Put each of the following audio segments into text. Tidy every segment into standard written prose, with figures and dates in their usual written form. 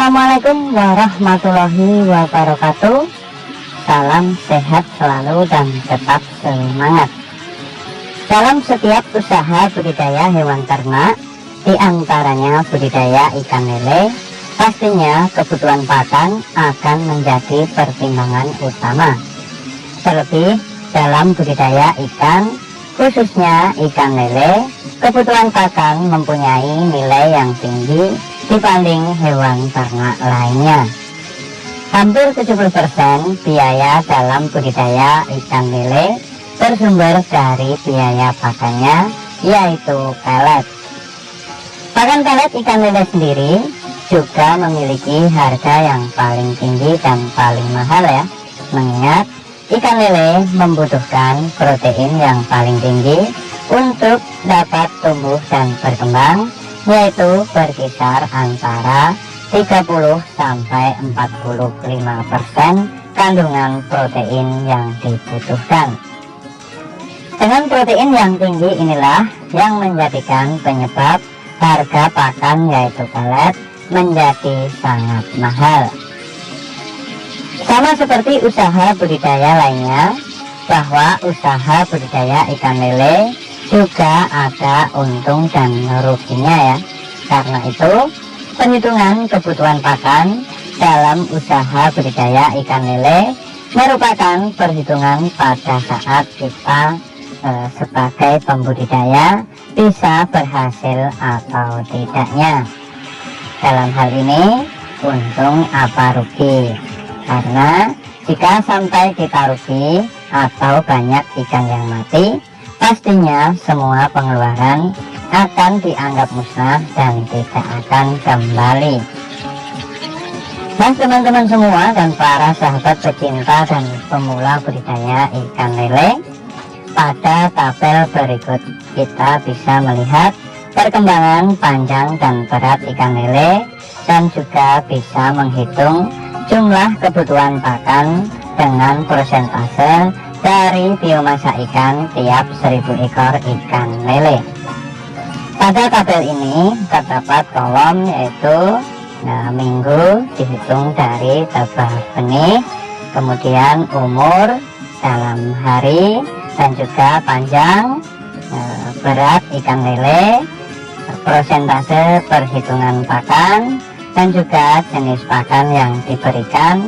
Assalamualaikum warahmatullahi wabarakatuh. Salam sehat selalu dan tetap semangat. Dalam setiap usaha budidaya hewan ternak, diantaranya budidaya ikan lele, pastinya kebutuhan pakan akan menjadi pertimbangan utama. Terlebih dalam budidaya ikan, khususnya ikan lele, kebutuhan pakan mempunyai nilai yang tinggi dibanding hewan ternak lainnya. Hampir 70% biaya dalam budidaya ikan lele bersumber dari biaya pakannya, yaitu pelet. Pakan pelet ikan lele sendiri juga memiliki harga yang paling tinggi dan paling mahal ya, mengingat ikan lele membutuhkan protein yang paling tinggi untuk dapat tumbuh dan berkembang, yaitu berkisar antara 30-45% kandungan protein yang dibutuhkan. Dengan protein yang tinggi inilah yang menjadikan penyebab harga pakan yaitu pelet menjadi sangat mahal. Sama seperti usaha budidaya lainnya, bahwa usaha budidaya ikan lele juga ada untung dan ruginya ya. Karena itu perhitungan kebutuhan pakan dalam usaha budidaya ikan lele merupakan perhitungan pada saat kita sebagai pembudidaya bisa berhasil atau tidaknya. Dalam hal ini untung apa rugi, karena jika sampai kita rugi atau banyak ikan yang mati, pastinya semua pengeluaran akan dianggap musnah dan tidak akan kembali. Nah teman-teman semua dan para sahabat pecinta dan pemula budidaya ikan lele, pada tabel berikut kita bisa melihat perkembangan panjang dan berat ikan lele dan juga bisa menghitung jumlah kebutuhan pakan dengan persentase dari biomasa ikan tiap 1000 ekor ikan lele. Pada tabel ini terdapat kolom yaitu minggu dihitung dari tebah benih, kemudian umur dalam hari, dan juga panjang, berat ikan lele, persentase perhitungan pakan, dan juga jenis pakan yang diberikan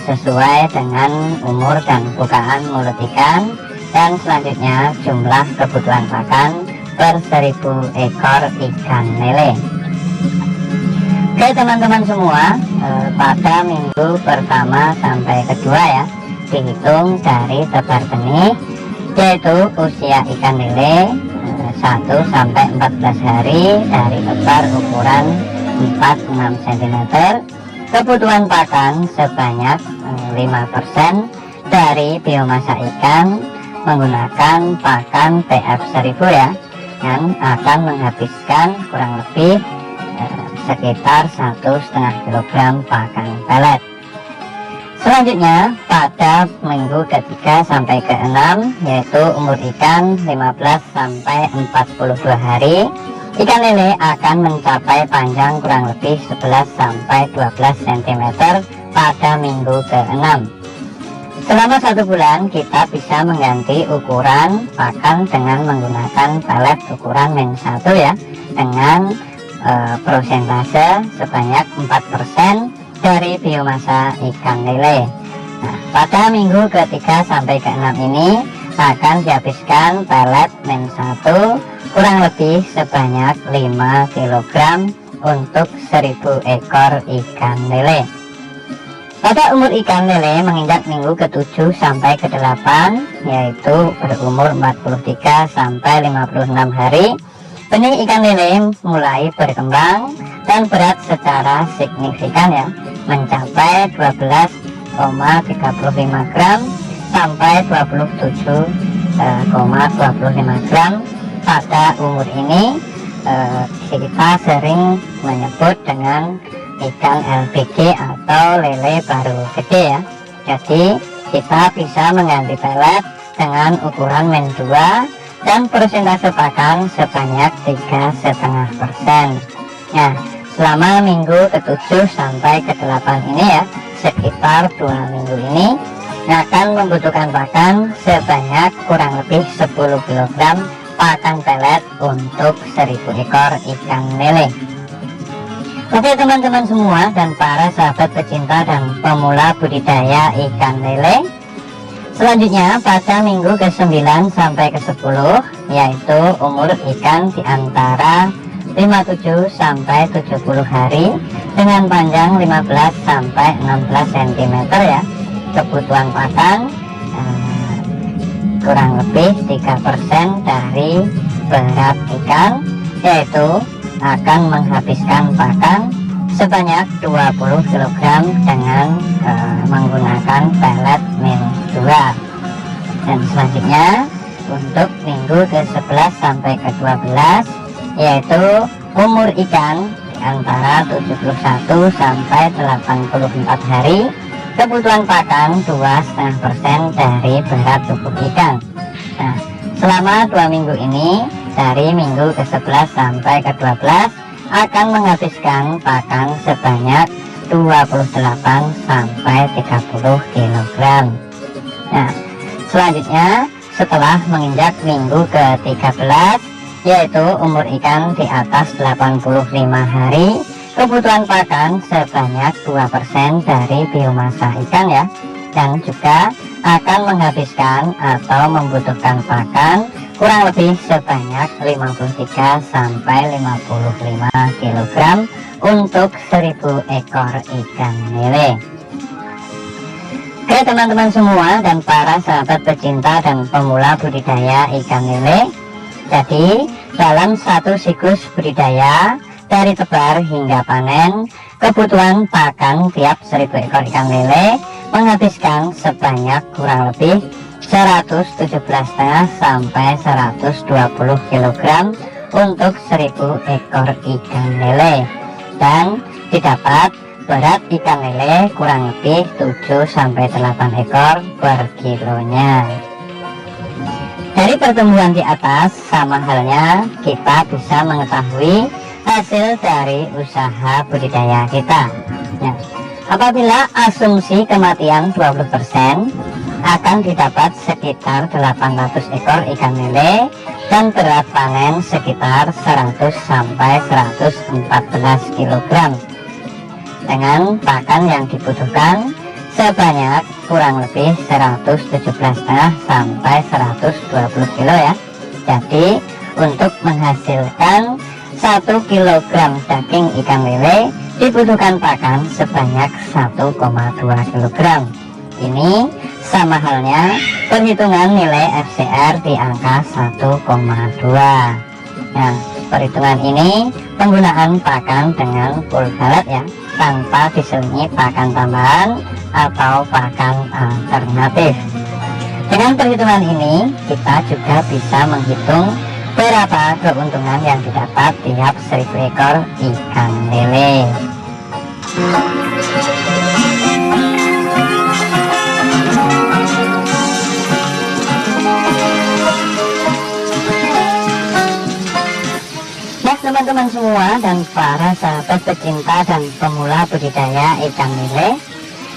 sesuai dengan umur dan bukaan mulut ikan, dan selanjutnya jumlah kebutuhan pakan per 1000 ekor ikan lele. Oke teman-teman semua, pada minggu pertama sampai kedua ya, dihitung dari tebar benih, yaitu usia ikan lele 1-14 hari dari tebar ukuran 4-6 cm, kebutuhan pakan sebanyak 5% dari biomasa ikan menggunakan pakan TF1000 ya, yang akan menghabiskan kurang lebih sekitar 1,5 kg pakan pelet. Selanjutnya pada minggu ketiga sampai ke-6, yaitu umur ikan 15-42 hari, ikan lele akan mencapai panjang kurang lebih 11-12 cm pada minggu ke-6. Selama 1 bulan kita bisa mengganti ukuran pakan dengan menggunakan pelet ukuran min-1 ya, dengan persentase sebanyak 4% dari biomasa ikan lele. Nah, pada minggu ketiga sampai ke-6 ini akan dihabiskan pelet min-1 kurang lebih sebanyak 5 kg untuk 1000 ekor ikan lele. Pada umur ikan lele menginjak minggu ke-7 sampai ke-8, yaitu berumur 43 sampai 56 hari, benih ikan lele mulai berkembang dan berat secara signifikan ya, mencapai 12,35 gram sampai 27,25 gram. Pada umur ini kita sering menyebut dengan ikan LPG atau lele baru gede ya. Jadi kita bisa mengganti pelet dengan ukuran min-2 dan persentase pakan sebanyak 3,5%. Nah, selama minggu ke-7 sampai ke-8 ini ya, sekitar 2 minggu ini akan membutuhkan pakan sebanyak kurang lebih 10 kg pakan pelet untuk 1000 ekor ikan lele. Oke teman-teman semua dan para sahabat pecinta dan pemula budidaya ikan lele, selanjutnya pada minggu ke-9 sampai ke-10 yaitu umur ikan di antara 57 sampai 70 hari dengan panjang 15 sampai 16 cm ya. Kebutuhan pakan kurang lebih 3% dari berat ikan, yaitu akan menghabiskan pakan sebanyak 20 kg dengan menggunakan pelet min 2. Dan selanjutnya untuk minggu ke-11 sampai ke-12 yaitu umur ikan di antara 71 sampai 84 hari, kebutuhan pakan 2,5% dari berat tubuh ikan. Nah, selama 2 minggu ini dari minggu ke-11 sampai ke-12 akan menghabiskan pakan sebanyak 28 sampai 30 kg. Nah, selanjutnya setelah menginjak minggu ke-13 yaitu umur ikan di atas 85 hari, kebutuhan pakan sebanyak 2% dari biomasa ikan ya, dan juga akan menghabiskan atau membutuhkan pakan kurang lebih sebanyak 53 sampai 55 kg untuk 1000 ekor ikan lele. Oke teman-teman semua dan para sahabat pecinta dan pemula budidaya ikan lele, jadi dalam satu siklus budidaya dari tebar hingga panen, kebutuhan pakan tiap 1000 ekor ikan lele menghabiskan sebanyak kurang lebih 117,5 sampai 120 kg untuk 1000 ekor ikan lele, dan didapat berat ikan lele kurang lebih 7 sampai 8 ekor per kilonya. Dari pertumbuhan di atas, sama halnya kita bisa mengetahui hasil dari usaha budidaya kita. Ya, apabila asumsi kematian 20%, akan didapat sekitar 800 ekor ikan lele dan berat panen sekitar 100 sampai 114 kg. Dengan pakan yang dibutuhkan sebanyak kurang lebih 117,5 sampai 120 kilo ya. Jadi untuk menghasilkan 1 kg daging ikan lele dibutuhkan pakan sebanyak 1,2 kg. Ini sama halnya perhitungan nilai FCR di angka 1,2. Nah, perhitungan ini penggunaan pakan dengan full pellet ya, tanpa diselingi pakan tambahan atau pakan alternatif. Dengan perhitungan ini kita juga bisa menghitung berapa keuntungan yang didapat tiap 1000 ekor ikan lele. Nah teman-teman semua dan para sahabat pecinta dan pemula budidaya ikan lele,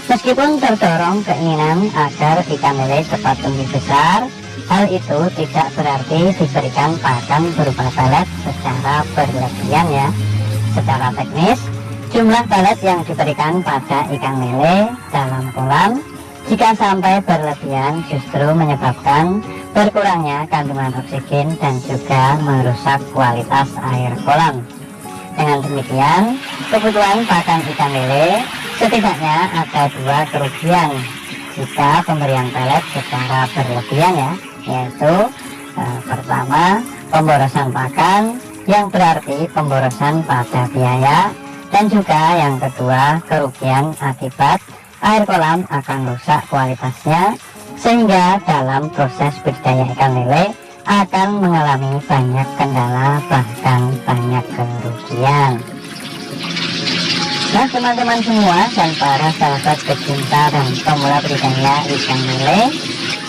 meskipun terdorong keinginan agar ikan lele cepat tumbuh besar, hal itu tidak berarti diberikan pakan berupa pelet secara berlebihan ya. Secara teknis, jumlah pelet yang diberikan pada ikan lele dalam kolam jika sampai berlebihan justru menyebabkan berkurangnya kandungan oksigen dan juga merusak kualitas air kolam. Dengan demikian, kebutuhan pakan ikan lele setidaknya ada 2 kerugian jika pemberian pelet secara berlebihan ya, yaitu pertama, pemborosan pakan yang berarti pemborosan pada biaya, dan juga yang kedua, kerugian akibat air kolam akan rusak kualitasnya, sehingga dalam proses budidaya ikan lele akan mengalami banyak kendala bahkan banyak kerugian. Nah teman-teman semua dan para sahabat pecinta dan pemula budidaya ikan lele,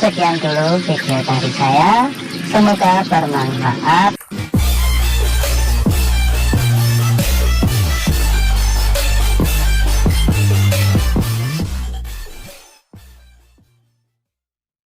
sekian dulu video dari saya, semoga bermanfaat.